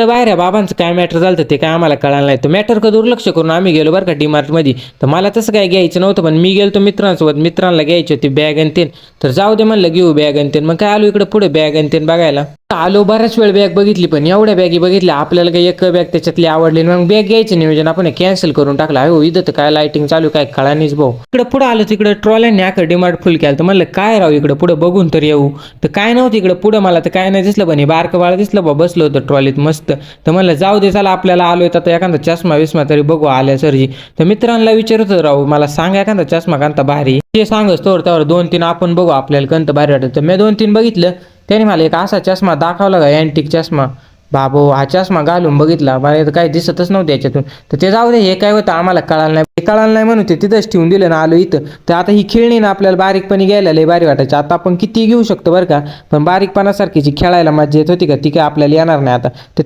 तर बाहेर या बाबांचं काय मॅटर झालं ते काय आम्हाला कळालं नाही. तर मॅटर का दुर्लक्ष करून आम्ही गेलो बरं का डीमार्टमध्ये. तर मला तसं काय घ्यायचं नव्हतं, पण मी गेलो मित्रांसोबत, मित्रांना घ्यायची होती बॅग आणि तेन. तर जाऊ दे म्हणलं घेऊ बॅग आणि तेन. मग काय आलो इकडे पुढे बॅग आणि तेन बघायला. आलो बऱ्याच वेळ बॅग बघितली, पण एवढ्या बॅगी बघितल्या आपल्याला काही एक बॅग त्याच्यातली आवडली. मग बॅग घ्यायचं नियोजन आपण कॅन्सल करून टाकलं. हो इथं तर काय लाइटिंग चालू काय कळानीच भाऊ. इकडे पुढे आलो तिकडे ट्रॉल्यांनी आखं डिमार्ट फुल केलं. तर म्हणलं काय राव इकडे पुढे बघून तर येऊ. तर काय नव्हतं इकडे पुढे, मला तर काय नाही दिसलं, पण बारकं बाळ दिसलं बा बसलं होतं ट्रॉलीत मस्त. तर म्हणलं जाऊ दे चला आपल्याला आलोय तर एखादा चष्मा विस्मा तरी बघू आल्या सरजी. तर मित्रांना विचारत राहू मला सांग एखादा चष्मा कांता भारी ते सांगच तोवर त्यावर 2-3 आपण बघू आपल्याला कंत भारी वाटत. तर मी 2-3 बघितलं. त्याने मला एक असा चष्मा दाखवला का अँटिक चष्मा. बाबो हा चष्मा घालून बघितला, मला तर काही दिसतच नव्हतं याच्यातून. तर ते जाऊ दे हे काय होतं आम्हाला कळालं नाही, हे कळालं नाही म्हणून ते तिथंच ठेवून दिलं ना आलो इथं. तर आता ही खेळणी ना आपल्याला बारीकपणी घ्यायला लय भारी वाटायची. आता आपण किती घेऊ शकतो बरं का, पण बारीकपणासारखीची खेळायला मजा येत होती का ती काय आपल्याला येणार नाही आता. तर